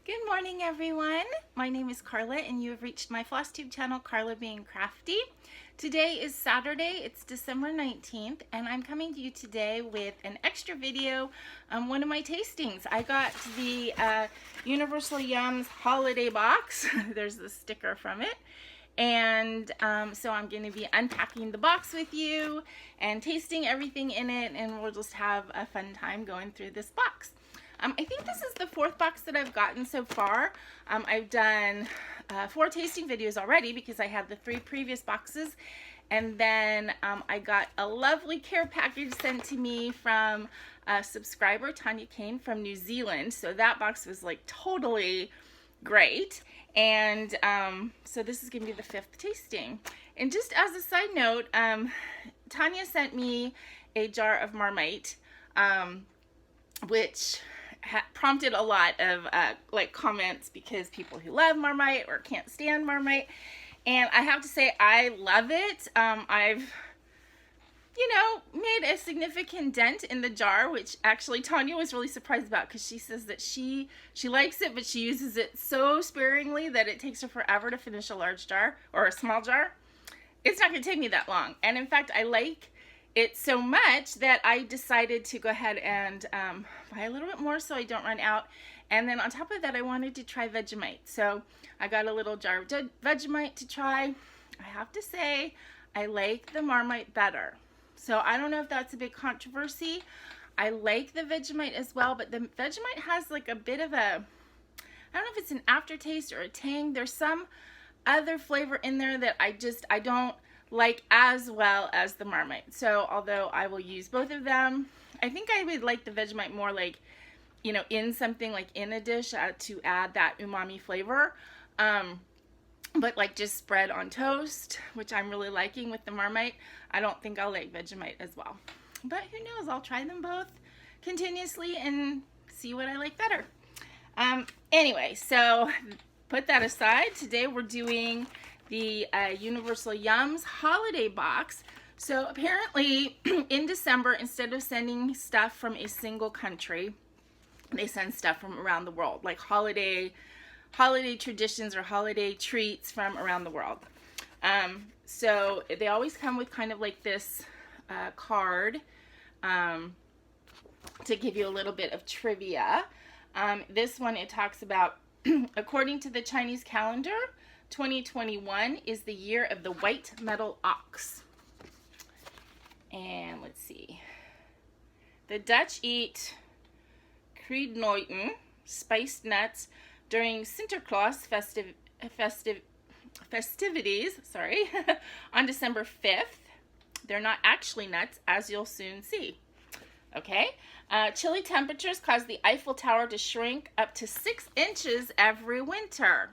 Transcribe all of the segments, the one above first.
Good morning, everyone. My name is Carla, and you have reached my FlossTube channel, Carla Being Crafty. Today is Saturday. It's December 19th, and I'm coming to you today with an extra video on one of my tastings. I got the Universal Yums holiday box. There's the sticker from it. And so I'm going to be unpacking the box with you and tasting everything in it, and we'll just have a fun time going through this box. I think this is the fourth box that I've gotten so far. I've done 4 tasting videos already because I had the 3 previous boxes. And then I got a lovely care package sent to me from a subscriber, Tanya Kane from New Zealand. So that box was like totally great. And so this is going to be the 5th tasting. And just as a side note, Tanya sent me a jar of Marmite, which prompted a lot of like comments because people who love Marmite or can't stand Marmite, and I have to say I love it. I've made a significant dent in the jar, which actually Tanya was really surprised about because she says that she likes it, but she uses it so sparingly that it takes her forever to finish a large jar or a small jar. It's not going to take me that long, and in fact I like it so much that I decided to go ahead and buy a little bit more so I don't run out. And then on top of that, I wanted to try Vegemite. So I got a little jar of Vegemite to try. I have to say, I like the Marmite better. So I don't know if that's a big controversy. I like the Vegemite as well, but the Vegemite has like a bit of a, I don't know if it's an aftertaste or a tang. There's some other flavor in there that I don't like as well as the Marmite. So although I will use both of them, I think I would like the Vegemite more like, in something like in a dish to add that umami flavor. But like just spread on toast, which I'm really liking with the Marmite. I don't think I'll like Vegemite as well. But who knows? I'll try them both continuously and see what I like better. Anyway, so put that aside. Today we're doing the Universal Yums holiday box. So apparently in December, instead of sending stuff from a single country, they send stuff from around the world, like holiday traditions or holiday treats from around the world. So they always come with kind of like this card to give you a little bit of trivia. This one, it talks about, according to the Chinese calendar, 2021 is the year of the white metal ox. And let's see. The Dutch eat kruidnoten, spiced nuts, during Sinterklaas festivities, on December 5th. They're not actually nuts, as you'll soon see. Okay. Chilly temperatures cause the Eiffel Tower to shrink up to 6 inches every winter.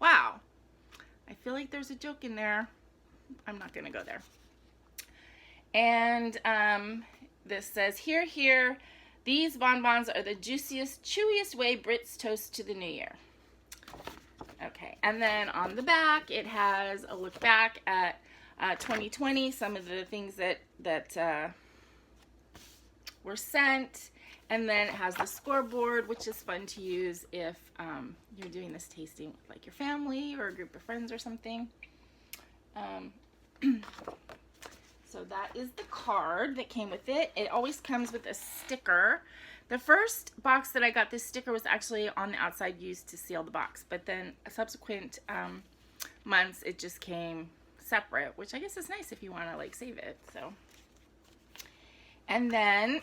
Wow. I feel like there's a joke in there. I'm not going to go there. And this says, here, these bonbons are the juiciest, chewiest way Brits toast to the new year. Okay, and then on the back, it has a look back at 2020, some of the things that were sent. And then it has the scoreboard, which is fun to use if you're doing this tasting with like your family or a group of friends or something. So that is the card that came with it. It always comes with a sticker. The first box that I got, this sticker was actually on the outside used to seal the box. But then subsequent months, it just came separate, which I guess is nice if you want to like save it. So. And then,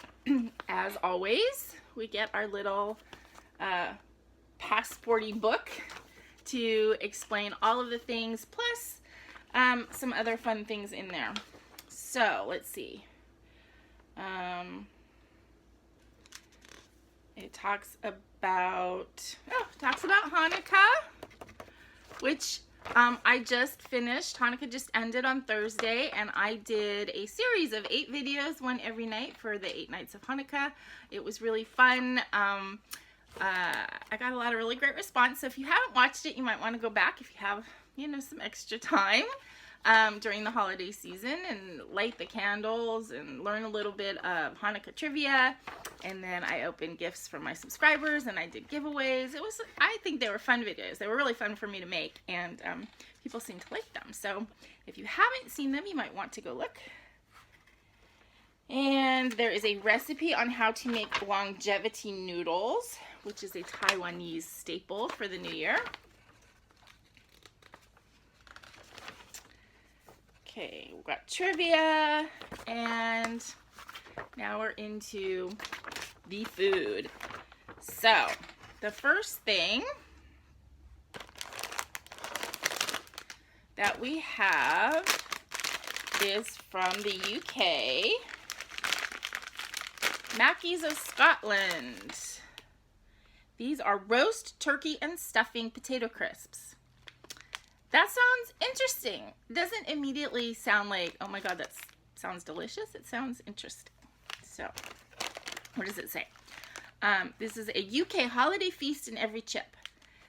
as always, we get our little passporty book to explain all of the things, plus some other fun things in there. So, let's see. It talks about Hanukkah, which I just finished. Hanukkah just ended on Thursday, and I did a series of 8 videos, one every night for the 8 nights of Hanukkah. It was really fun. I got a lot of really great response, so if you haven't watched it, you might want to go back if you have, some extra time. during the holiday season and light the candles and learn a little bit of Hanukkah trivia. And then I opened gifts for my subscribers and I did giveaways. I think they were fun videos. They were really fun for me to make, and people seem to like them. So if you haven't seen them, you might want to go look. And there is a recipe on how to make longevity noodles, which is a Taiwanese staple for the new year. Okay, we've got trivia, and now we're into the food. So, the first thing that we have is from the UK. Mackie's of Scotland. These are roast turkey and stuffing potato crisps. That sounds interesting. It doesn't immediately sound like, oh my god, that sounds delicious. It sounds interesting. So, what does it say? This is a UK holiday feast in every chip.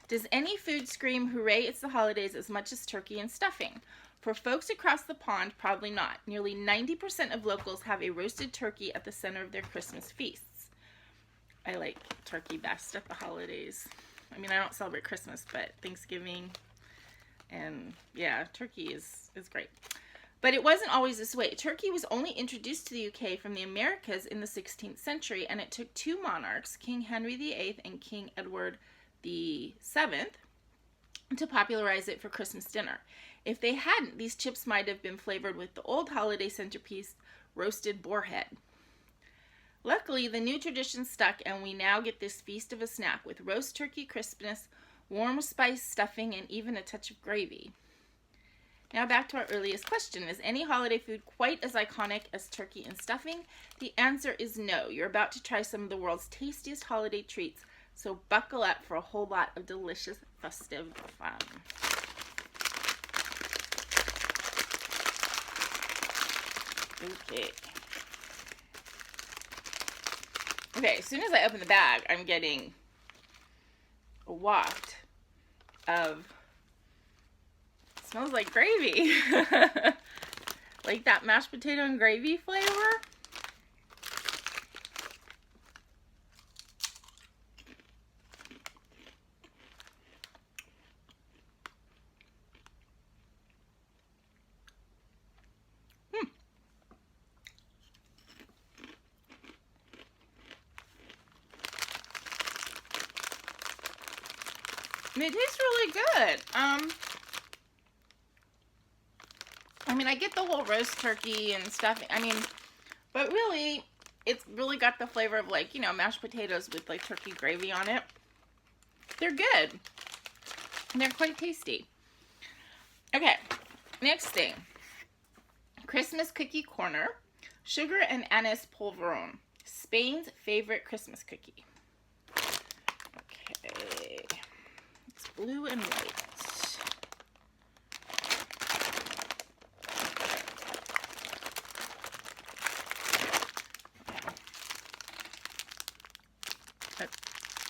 Does any food scream, hooray, it's the holidays, as much as turkey and stuffing? For folks across the pond, probably not. Nearly 90% of locals have a roasted turkey at the center of their Christmas feasts. I like turkey best at the holidays. I mean, I don't celebrate Christmas, but Thanksgiving and, yeah, turkey is great. But it wasn't always this way. Turkey was only introduced to the UK from the Americas in the 16th century, and it took two monarchs, King Henry VIII and King Edward VII, to popularize it for Christmas dinner. If they hadn't, these chips might have been flavored with the old holiday centerpiece, roasted boarhead. Luckily, the new tradition stuck, and we now get this feast of a snack with roast turkey crispness, warm spice stuffing, and even a touch of gravy. Now back to our earliest question. Is any holiday food quite as iconic as turkey and stuffing? The answer is no. You're about to try some of the world's tastiest holiday treats, so buckle up for a whole lot of delicious festive fun. Okay, as soon as I open the bag, I'm getting a waft of, smells like gravy. Like that mashed potato and gravy flavor. It tastes really good. I mean, I get the whole roast turkey and stuff. I mean, but really, it's really got the flavor of, like, you know, mashed potatoes with, like, turkey gravy on it. They're good. They're quite tasty. Okay, next thing. Christmas Cookie Corner. Sugar and anise polvoron. Spain's favorite Christmas cookie. Okay. It's blue and white.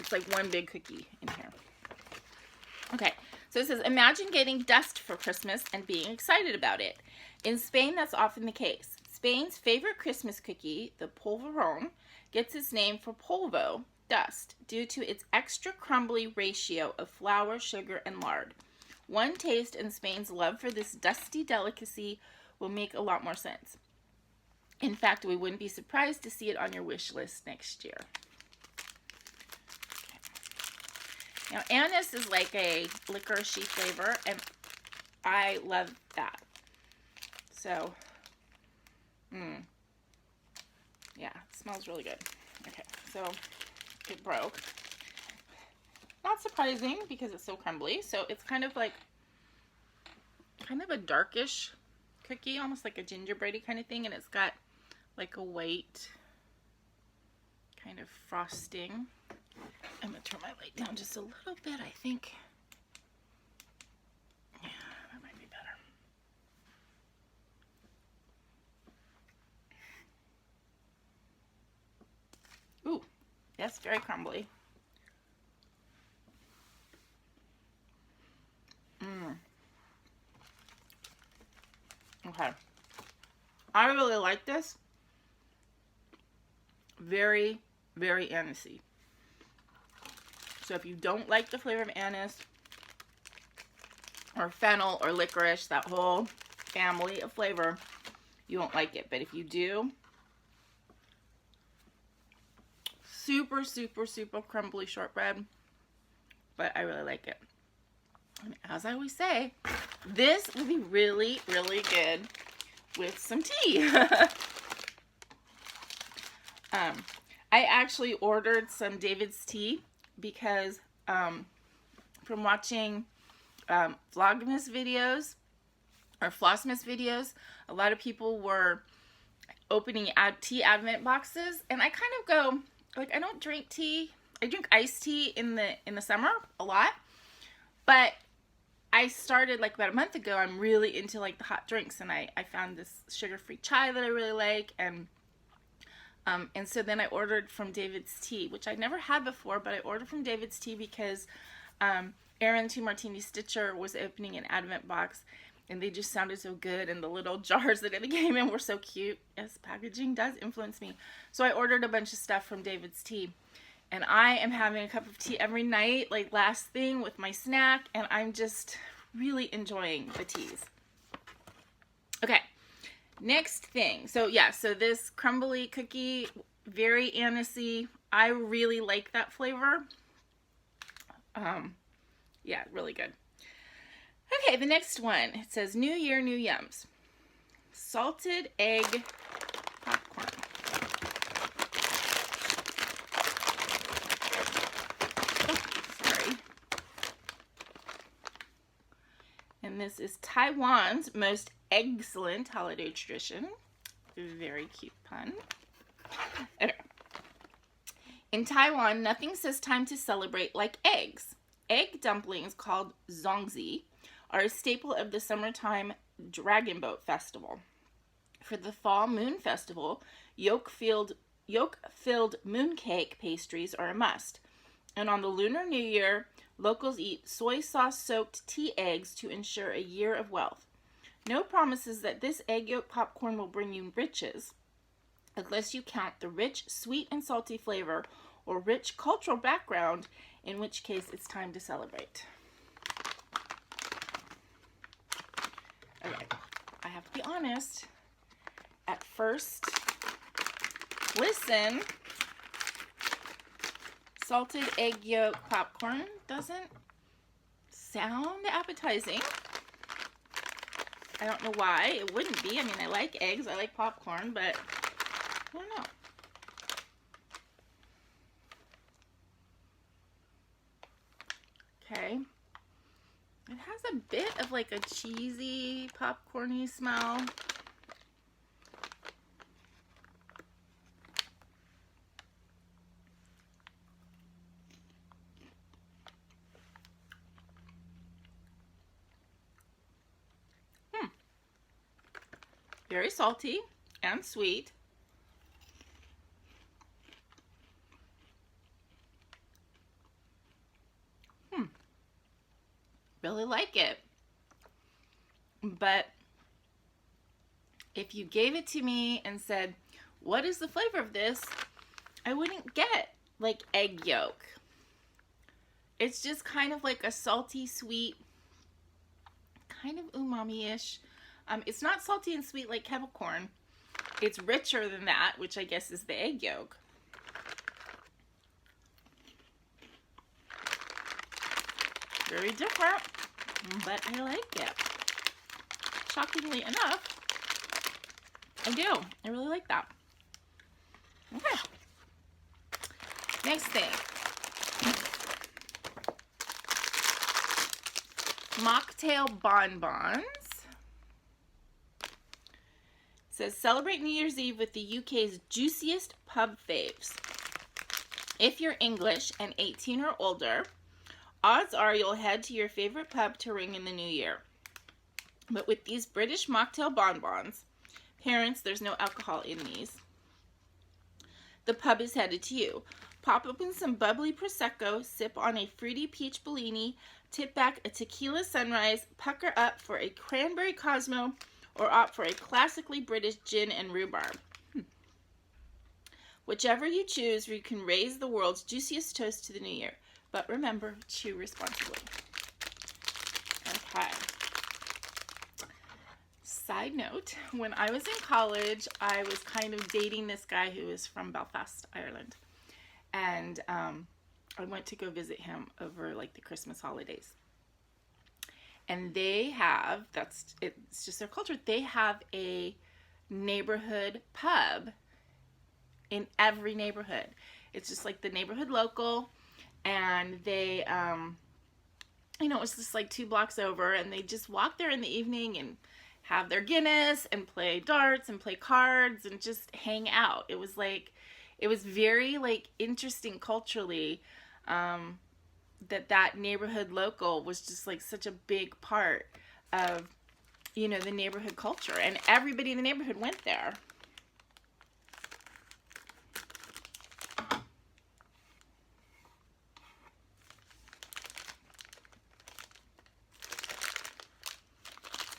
It's like one big cookie in here. Okay, so it says, imagine getting dust for Christmas and being excited about it. In Spain, that's often the case. Spain's favorite Christmas cookie, the polvoron, gets its name for polvo, dust, due to its extra crumbly ratio of flour, sugar, and lard. One taste and Spain's love for this dusty delicacy will make a lot more sense. In fact, we wouldn't be surprised to see it on your wish list next year. Now, anise is like a licoricey flavor, and I love that. So, yeah, it smells really good. Okay, so it broke. Not surprising because it's so crumbly. So it's kind of like, kind of a darkish cookie, almost like a gingerbready kind of thing, and it's got like a white kind of frosting. I'm going to turn my light down just a little bit, I think. Yeah, that might be better. Ooh, yes, very crumbly. Okay. I really like this. Very, very anisey. So if you don't like the flavor of anise or fennel or licorice, that whole family of flavor, you won't like it. But if you do, super, super, super crumbly shortbread. But I really like it. And as I always say, this will be really, really good with some tea. I actually ordered some David's tea because from watching Vlogmas videos or Flossmas videos, a lot of people were opening tea advent boxes, and I kind of go, like, I don't drink tea. I drink iced tea in the summer a lot, but I started like about a month ago. I'm really into like the hot drinks, and I found this sugar-free chai that I really like, and so then I ordered from David's Tea, which I'd never had before, but I ordered from David's Tea because Aaron Two Martini Stitcher was opening an advent box, and they just sounded so good, and the little jars that it came in were so cute. Yes, packaging does influence me. So I ordered a bunch of stuff from David's Tea, and I am having a cup of tea every night, like last thing with my snack, and I'm just really enjoying the teas. Okay, next thing. So yeah, so this crumbly cookie, very anisey. I really like that flavor. Yeah, really good. Okay, the next one. It says New Year, New Yums. Salted egg popcorn. And this is Taiwan's most excellent holiday tradition. Very cute pun. Okay. In Taiwan, nothing says time to celebrate like eggs. Egg dumplings, called zongzi, are a staple of the summertime Dragon Boat Festival. For the Fall Moon Festival, yolk-filled mooncake pastries are a must. And on the Lunar New Year, locals eat soy sauce-soaked tea eggs to ensure a year of wealth. No promises that this egg yolk popcorn will bring you riches, unless you count the rich, sweet, and salty flavor or rich cultural background, in which case it's time to celebrate. Okay, I have to be honest. At first listen, salted egg yolk popcorn doesn't sound appetizing. I don't know why. It wouldn't be. I mean, I like eggs. I like popcorn, but I don't know. Okay. It has a bit of like a cheesy, popcorny smell. Very salty and sweet. Really like it. But if you gave it to me and said, what is the flavor of this? I wouldn't get like egg yolk. It's just kind of like a salty, sweet, kind of umami-ish. It's not salty and sweet like kettle corn. It's richer than that, which I guess is the egg yolk. Very different, but I like it. Shockingly enough, I do. I really like that. Okay. Next thing. Mocktail bonbons. It says, celebrate New Year's Eve with the UK's juiciest pub faves. If you're English and 18 or older, odds are you'll head to your favorite pub to ring in the new year. But with these British mocktail bonbons, parents, there's no alcohol in these. The pub is headed to you. Pop open some bubbly Prosecco, sip on a fruity peach Bellini, tip back a tequila sunrise, pucker up for a cranberry Cosmo, or opt for a classically British gin and rhubarb. Whichever you choose, you can raise the world's juiciest toast to the new year. But remember, chew responsibly. Okay. Side note, when I was in college, I was kind of dating this guy who is from Belfast, Ireland. And I went to go visit him over like the Christmas holidays. And they have, it's just their culture, they have a neighborhood pub in every neighborhood. It's just like the neighborhood local, and they, you know, it's just like 2 blocks over, and they just walk there in the evening and have their Guinness and play darts and play cards and just hang out. It was like, it was very like interesting culturally, that neighborhood local was just like such a big part of, you know, the neighborhood culture, and everybody in the neighborhood went there.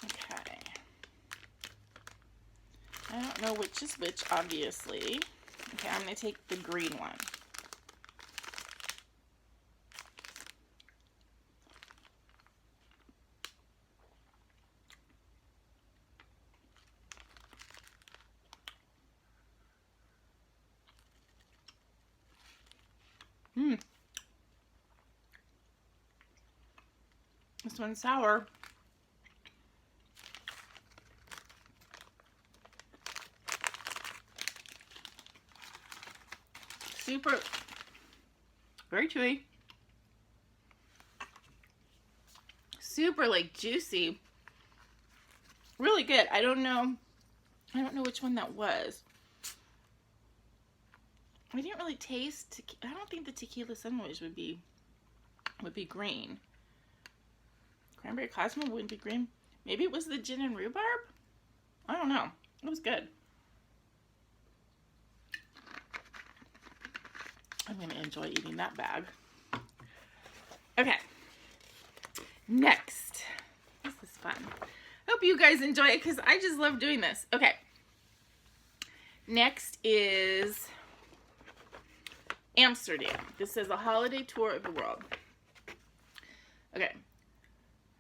Okay. I don't know which is which, obviously. Okay, I'm going to take the green one. This one's sour. Super, very chewy. Super like juicy. Really good. I don't know which one that was. I didn't really taste, I don't think the tequila sunrise would be green. Cranberry Cosmo wouldn't be green. Maybe it was the gin and rhubarb? I don't know. It was good. I'm going to enjoy eating that bag. Okay. Next. This is fun. Hope you guys enjoy it because I just love doing this. Okay. Next is Amsterdam. This is a holiday tour of the world. Okay.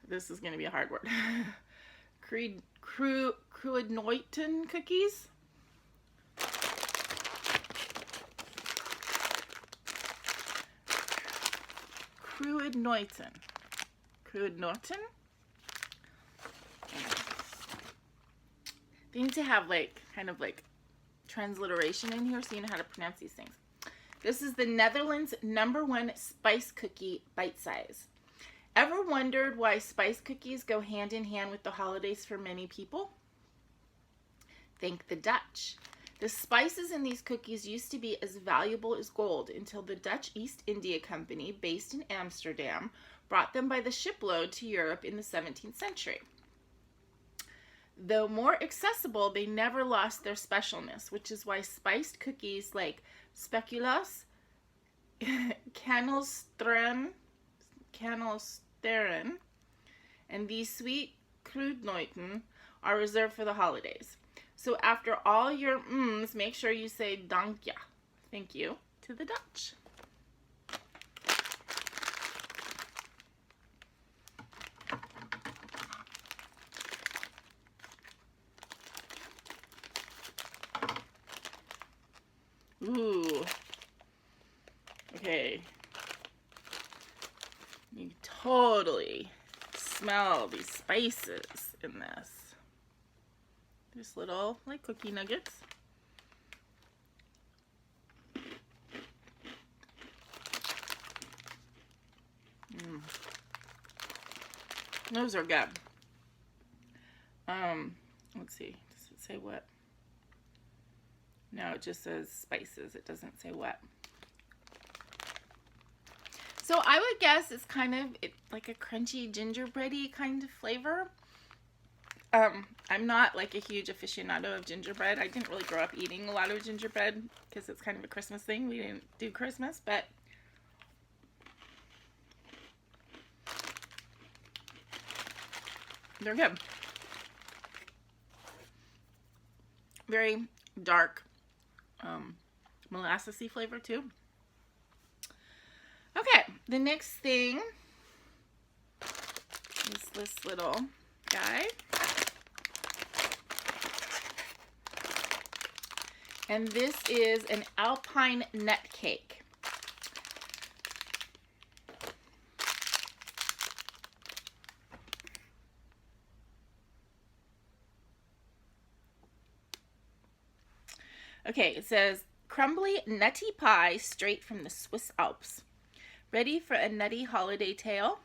This is going to be a hard word. Kruidnoten cookies. Kruidnoten. Kruidnoten? They need to have like, kind of like transliteration in here so you know how to pronounce these things. This is the Netherlands' #1 spice cookie bite size. Ever wondered why spice cookies go hand in hand with the holidays for many people? Thank the Dutch. The spices in these cookies used to be as valuable as gold until the Dutch East India Company, based in Amsterdam, brought them by the shipload to Europe in the 17th century. Though more accessible, they never lost their specialness, which is why spiced cookies like speculoos, kanelsteren, and these sweet kruidnoten are reserved for the holidays. So after all your mms, make sure you say dank je, thank you, to the Dutch. Ooh. Okay. You totally smell these spices in this. Just little, like, cookie nuggets. Those are good. Let's see. Does it say what? No, it just says spices. It doesn't say what. So I would guess it's kind of like a crunchy gingerbready kind of flavor. I'm not like a huge aficionado of gingerbread. I didn't really grow up eating a lot of gingerbread because it's kind of a Christmas thing. We didn't do Christmas, but they're good. very dark, molassesy flavor too. Okay, the next thing is this little guy. And this is an Alpine Nutcake. Okay, it says, crumbly nutty pie straight from the Swiss Alps. Ready for a nutty holiday tale?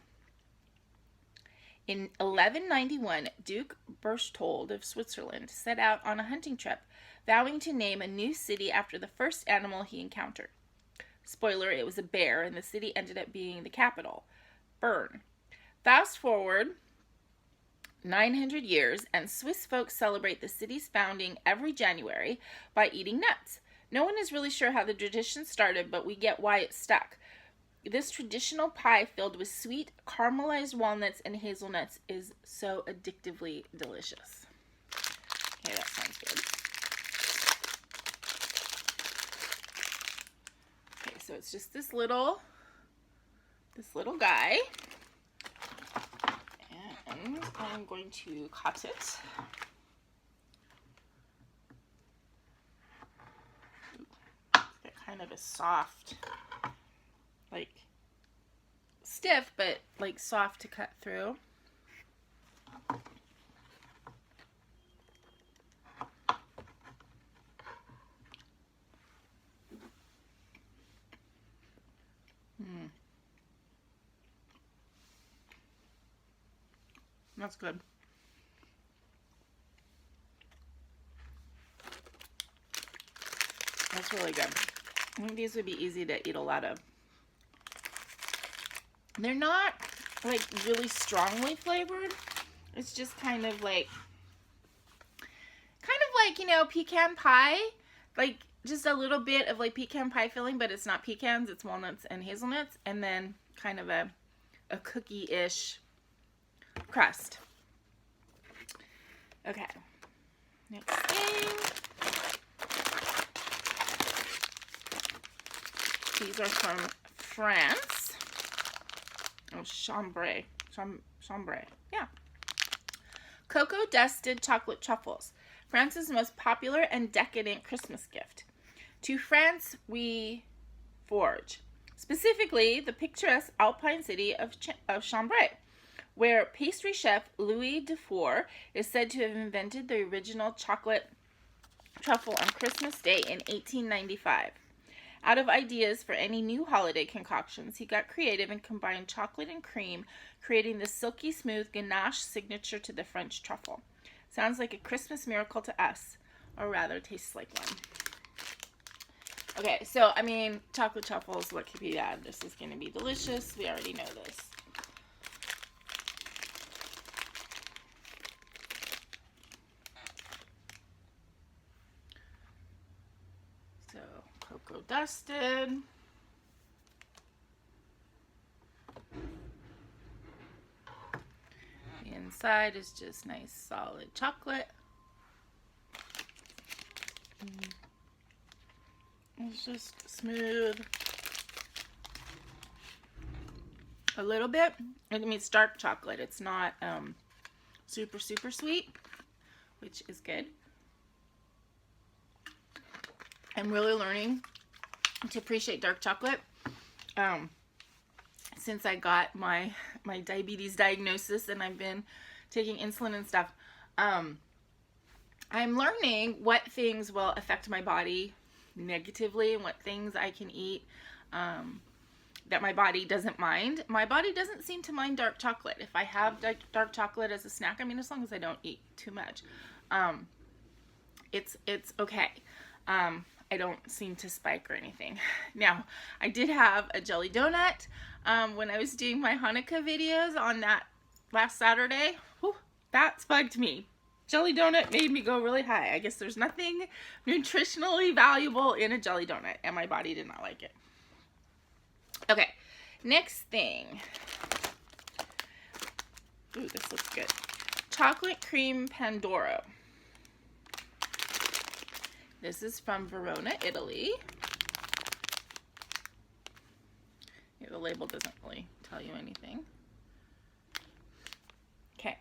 In 1191, Duke Berchtold of Switzerland set out on a hunting trip, vowing to name a new city after the first animal he encountered. Spoiler, it was a bear, and the city ended up being the capital, Bern. Fast forward 900 years, and Swiss folks celebrate the city's founding every January by eating nuts. No one is really sure how the tradition started, but we get why it stuck. This traditional pie filled with sweet, caramelized walnuts and hazelnuts is so addictively delicious. Okay, that sounds good. Okay, so it's just this little guy. And I'm going to cut it. It's got kind of a soft, like stiff, but like soft to cut through. That's good. That's really good. I think these would be easy to eat a lot of. They're not like really strongly flavored. It's just kind of like, you know, pecan pie. Like just a little bit of like pecan pie filling, but it's not pecans, it's walnuts and hazelnuts. And then kind of a cookie-ish crust. Okay, next thing. These are from France. Oh, chambray. Yeah. Coco dusted chocolate truffles. France's most popular and decadent Christmas gift. To France we forge. Specifically, the picturesque Alpine city of Chambray, where pastry chef Louis Dufour is said to have invented the original chocolate truffle on Christmas Day in 1895. Out of ideas for any new holiday concoctions, he got creative and combined chocolate and cream, creating the silky smooth ganache signature to the French truffle. Sounds like a Christmas miracle to us, or rather tastes like one. Okay, so, I mean, chocolate truffles, what could be bad? This is going to be delicious. We already know this. So, cocoa dusted. The inside is just nice solid chocolate. It's just smooth. A little bit. I mean, it's dark chocolate. It's not super, super sweet, which is good. I'm really learning to appreciate dark chocolate. Since I got my diabetes diagnosis and I've been taking insulin and stuff, I'm learning what things will affect my body negatively and what things I can eat that my body doesn't mind. My body doesn't seem to mind dark chocolate. If I have dark chocolate as a snack, I mean, as long as I don't eat too much, it's okay. I don't seem to spike or anything. Now, I did have a jelly donut when I was doing my Hanukkah videos on that last Saturday. Whew, that spiked me. Jelly donut made me go really high. I guess there's nothing nutritionally valuable in a jelly donut, and my body did not like it. Okay, next thing. Ooh, this looks good. Chocolate cream Pandoro. This is from Verona, Italy. Yeah, the label doesn't really tell you anything. Okay.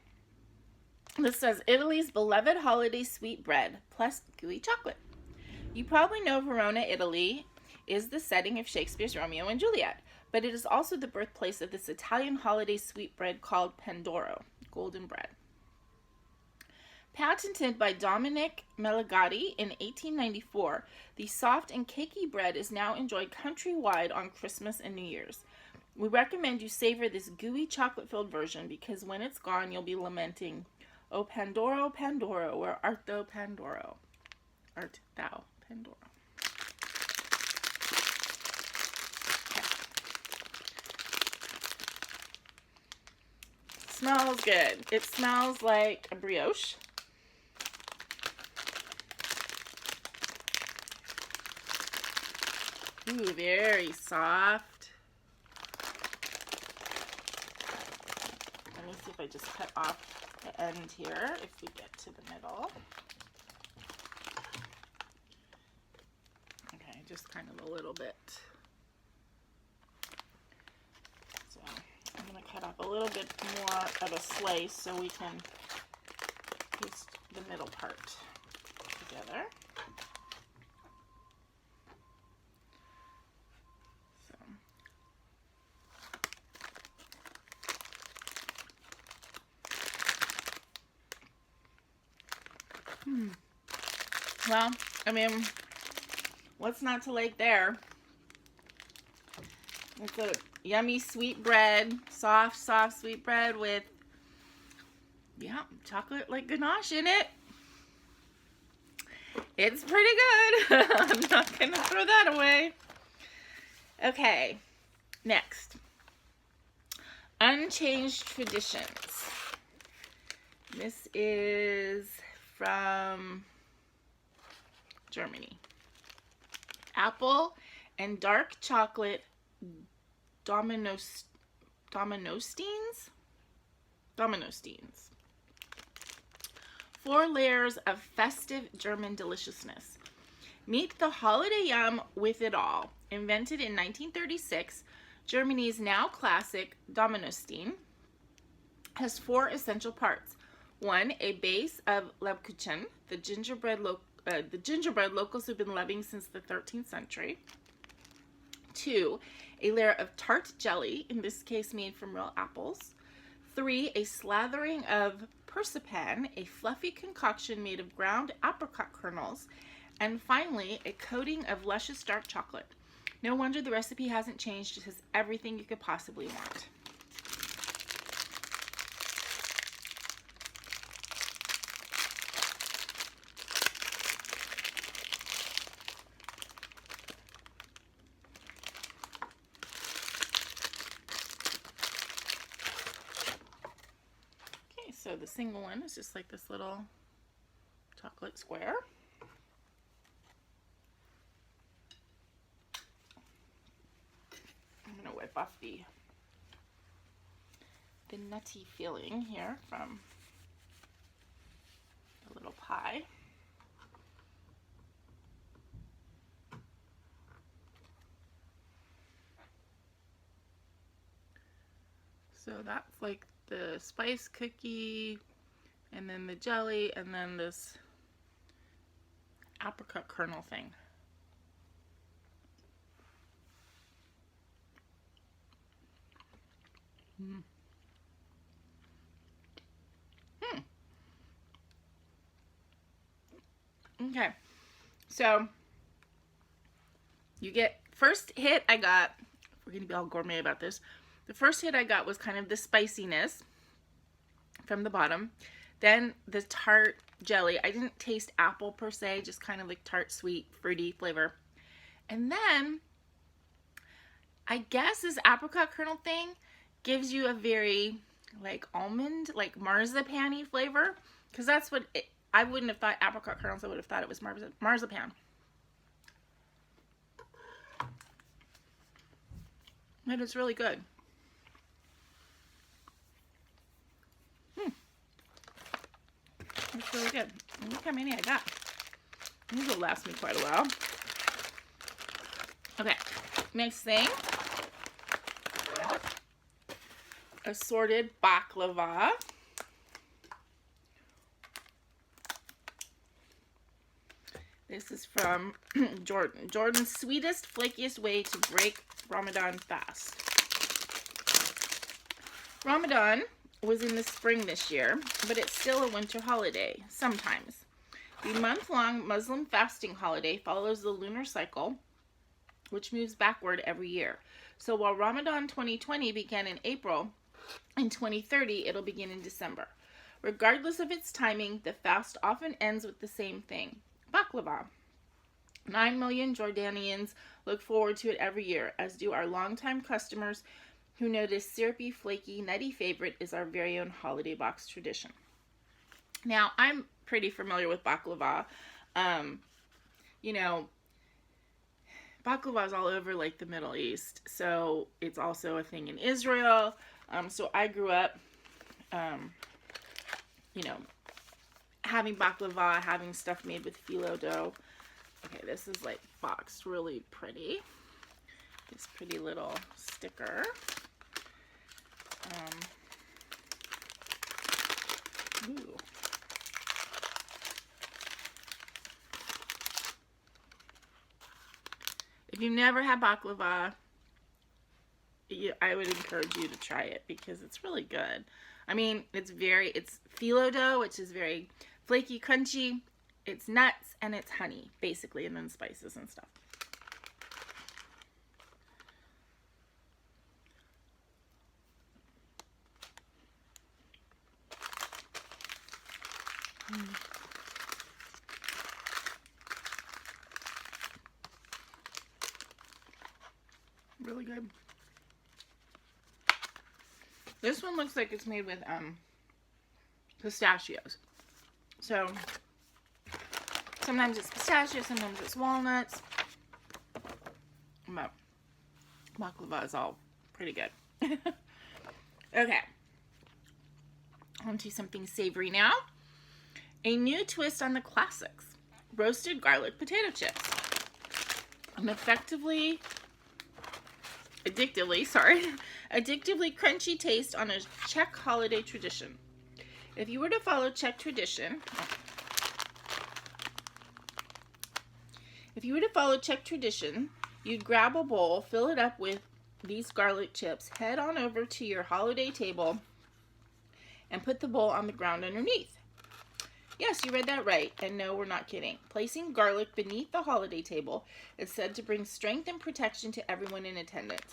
This says Italy's beloved holiday sweetbread plus gooey chocolate. You probably know Verona, Italy is the setting of Shakespeare's Romeo and Juliet, but it is also the birthplace of this Italian holiday sweetbread called Pandoro, golden bread. Patented by Dominic Meligatti in 1894, the soft and cakey bread is now enjoyed countrywide on Christmas and New Year's. We recommend you savor this gooey chocolate-filled version because when it's gone, you'll be lamenting, "Oh, Pandoro, Pandoro, where art thou, Pandoro? Art thou, Pandoro?" Okay. Smells good. It smells like a brioche. Ooh, very soft. Let me see if I just cut off the end here, if we get to the middle. Okay, just kind of a little bit. So I'm going to cut off a little bit more of a slice so we can paste the middle part together. Well, I mean, what's not to like there? It's a yummy sweet bread, soft sweet bread with, yeah, chocolate like ganache in it. It's pretty good. I'm not gonna throw that away. Okay, next. Unchanged Traditions. This is from Germany. Apple and dark chocolate Dominosteins. 4 layers of festive German deliciousness. Meet the holiday yum with it all. Invented in 1936, Germany's now classic Dominostein has 4 essential parts. 1, a base of Lebkuchen, the gingerbread locals have been loving since the 13th century. 2, a layer of tart jelly, in this case made from real apples. 3, a slathering of persipan, a fluffy concoction made of ground apricot kernels. And finally, a coating of luscious dark chocolate. No wonder the recipe hasn't changed. It has everything you could possibly want. So the single one is just like this little chocolate square. I'm going to wipe off the nutty feeling here from the little pie. So that's like the spice cookie, and then the jelly, and then this apricot kernel thing. Okay, so you get first hit I got, we're gonna be all gourmet about this. The first hit I got was kind of the spiciness from the bottom. Then the tart jelly. I didn't taste apple per se, just kind of like tart, sweet, fruity flavor. And then I guess this apricot kernel thing gives you a very like almond, like marzipan-y flavor. Because that's what I wouldn't have thought apricot kernels. I would have thought it was marzipan. And it's really good. It's really good. Look how many I got. These will last me quite a while. Okay, next thing. Assorted Baklava. This is from Jordan. Jordan's sweetest, flakiest way to break Ramadan fast. Ramadan was in the spring this year, but it's still a winter holiday, sometimes. The month-long Muslim fasting holiday follows the lunar cycle, which moves backward every year. So while Ramadan 2020 began in April, in 2030 it'll begin in December. Regardless of its timing, the fast often ends with the same thing: baklava. 9 million Jordanians look forward to it every year, as do our longtime customers who know this syrupy, flaky, nutty favorite is our very own holiday box tradition. Now, I'm pretty familiar with baklava. You know, baklava is all over like the Middle East, so it's also a thing in Israel. So I grew up, you know, having baklava, having stuff made with phyllo dough. Okay, this is like boxed really pretty. This pretty little sticker. Ooh. If you've never had baklava, I would encourage you to try it because it's really good. I mean, it's phyllo dough, which is very flaky, crunchy. It's nuts and it's honey, basically, and then spices and stuff. Really good. This one looks like it's made with pistachios. So sometimes it's pistachios, sometimes it's walnuts. But baklava is all pretty good. Okay. On to something savory now. A new twist on the classics. Roasted garlic potato chips. An addictively crunchy taste on a Czech holiday tradition. If you were to follow Czech tradition, you'd grab a bowl, fill it up with these garlic chips, head on over to your holiday table, and put the bowl on the ground underneath. Yes, you read that right, and no, we're not kidding. Placing garlic beneath the holiday table is said to bring strength and protection to everyone in attendance.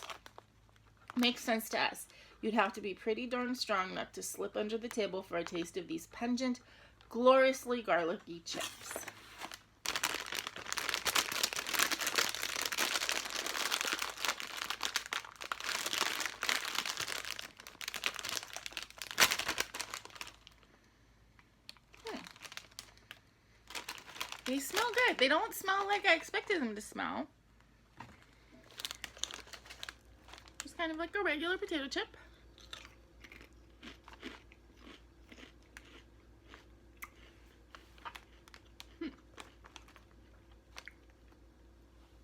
Makes sense to us. You'd have to be pretty darn strong not to slip under the table for a taste of these pungent, gloriously garlicky chips. They smell good. They don't smell like I expected them to smell. Just kind of like a regular potato chip.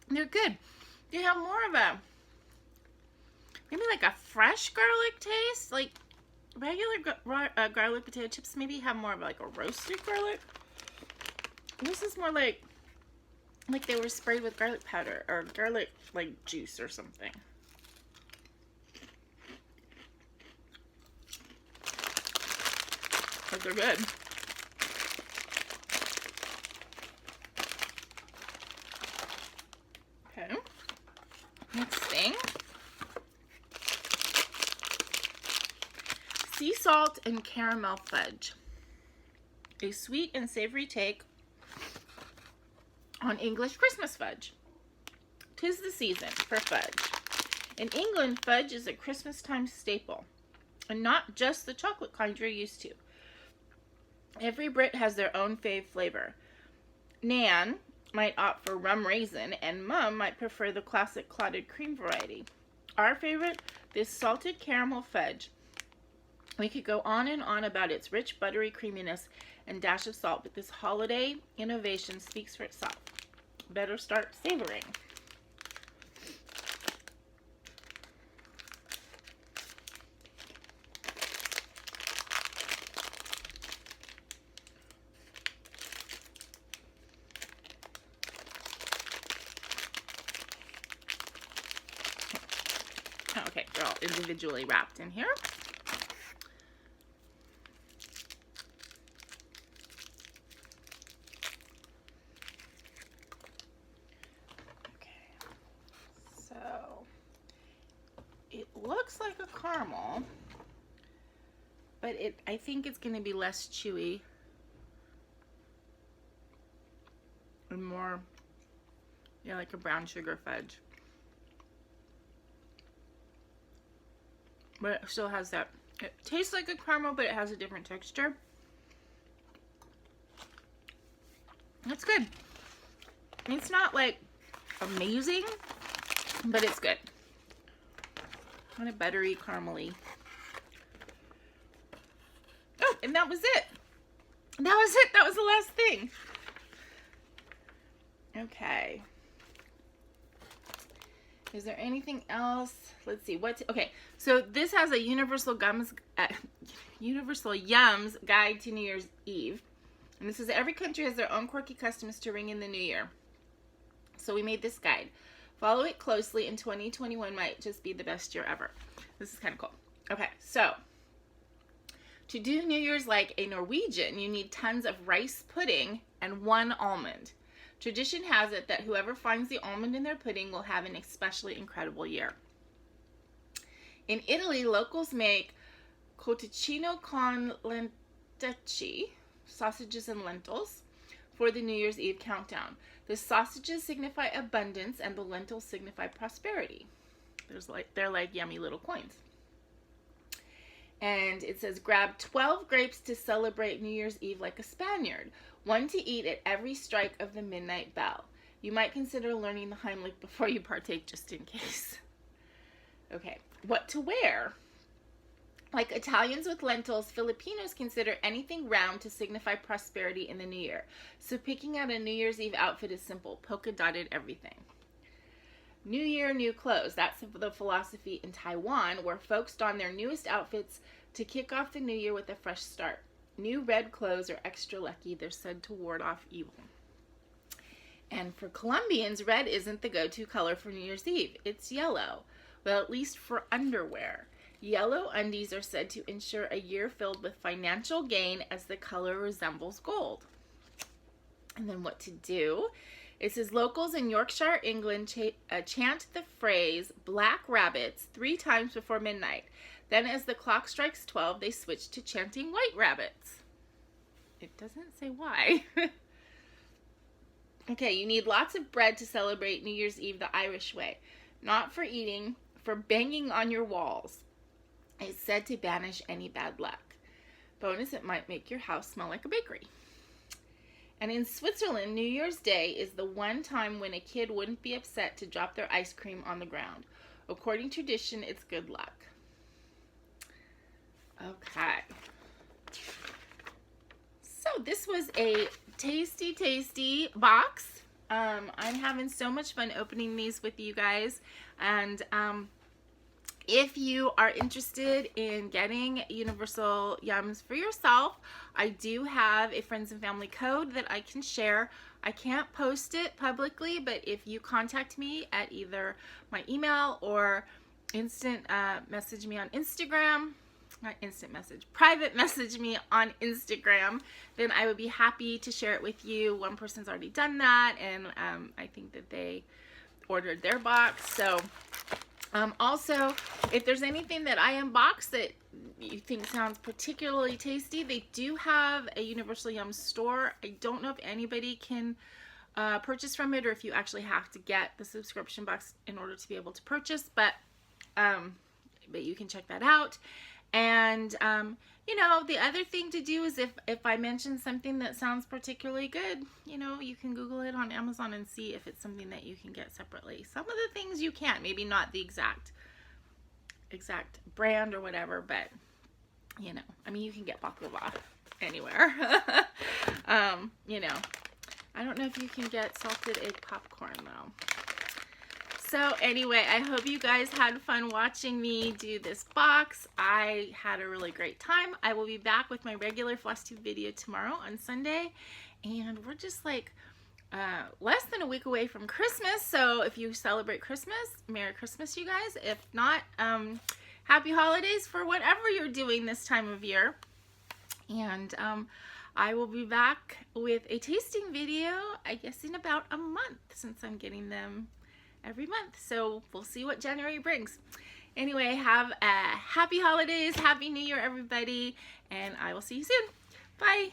They're good. They have more of a, maybe like a fresh garlic taste. Like regular garlic potato chips maybe have more of like a roasted garlic. This is more like they were sprayed with garlic powder or garlic like juice or something. But they're good. Okay. Next thing. Sea salt and caramel fudge. A sweet and savory take on English Christmas fudge. 'Tis the season for fudge. In England, fudge is a Christmas time staple, and not just the chocolate kind you're used to. Every Brit has their own fave flavor. Nan might opt for rum raisin, and Mum might prefer the classic clotted cream variety. Our favorite, this salted caramel fudge, We could go on and on about its rich, buttery creaminess and dash of salt, but this holiday innovation speaks for itself. Better start savoring. Okay, they're all individually wrapped in here. It looks like a caramel, but I think it's going to be less chewy and more, yeah, like a brown sugar fudge. But it still has that, it tastes like a caramel, but it has a different texture. It's good. It's not like amazing, but it's good. Kind of buttery, caramely. Oh, and that was it. That was it. That was the last thing. Okay. Is there anything else? Let's see. Okay, so this has a Universal Yums Guide to New Year's Eve. And this is every country has their own quirky customs to ring in the new year. So we made this guide. Follow it closely, and 2021 might just be the best year ever. This is kind of cool. Okay, so to do New Year's like a Norwegian, you need tons of rice pudding and 1 almond. Tradition has it that whoever finds the almond in their pudding will have an especially incredible year. In Italy, locals make cotticino con lenticchie, sausages and lentils, for the New Year's Eve countdown. The sausages signify abundance and the lentils signify prosperity. They're like yummy little coins. And it says, grab 12 grapes to celebrate New Year's Eve like a Spaniard, 1 to eat at every strike of the midnight bell. You might consider learning the Heimlich before you partake, just in case. Okay, what to wear? Like Italians with lentils, Filipinos consider anything round to signify prosperity in the new year. So picking out a New Year's Eve outfit is simple. Polka-dotted everything. New year, new clothes. That's the philosophy in Taiwan, where folks don their newest outfits to kick off the new year with a fresh start. New red clothes are extra lucky. They're said to ward off evil. And for Colombians, red isn't the go-to color for New Year's Eve. It's yellow. Well, at least for underwear. Yellow undies are said to ensure a year filled with financial gain as the color resembles gold. And then what to do? It says locals in Yorkshire, England chant the phrase black rabbits 3 times before midnight. Then as the clock strikes 12, they switch to chanting white rabbits. It doesn't say why. Okay, you need lots of bread to celebrate New Year's Eve the Irish way. Not for eating, for banging on your walls. It's said to banish any bad luck. Bonus, it might make your house smell like a bakery. And in Switzerland, New Year's Day is the one time when a kid wouldn't be upset to drop their ice cream on the ground. According to tradition, it's good luck. Okay. So this was a tasty, tasty box. I'm having so much fun opening these with you guys. And if you are interested in getting Universal Yums for yourself, I do have a friends and family code that I can share. I can't post it publicly, but if you contact me at either my email or message me on Instagram, not instant message, private message me on Instagram, then I would be happy to share it with you. One person's already done that, and I think that they ordered their box. So also, if there's anything that I unbox that you think sounds particularly tasty, they do have a Universal Yums store. I don't know if anybody can purchase from it, or if you actually have to get the subscription box in order to be able to purchase, but you can check that out. And you know, the other thing to do is if I mention something that sounds particularly good, you know, you can Google it on Amazon and see if it's something that you can get separately. Some of the things you can't, maybe not the exact brand or whatever, but you know, I mean, you can get baklava anywhere. You know, I don't know if you can get salted egg popcorn though. So anyway, I hope you guys had fun watching me do this box. I had a really great time. I will be back with my regular FlossTube video tomorrow on Sunday. And we're just like less than a week away from Christmas. So if you celebrate Christmas, Merry Christmas, you guys. If not, Happy Holidays for whatever you're doing this time of year. And I will be back with a tasting video, I guess in about a month, since I'm getting them every month. So we'll see what January brings. Anyway, have a happy holidays, happy new year everybody, and I will see you soon. Bye.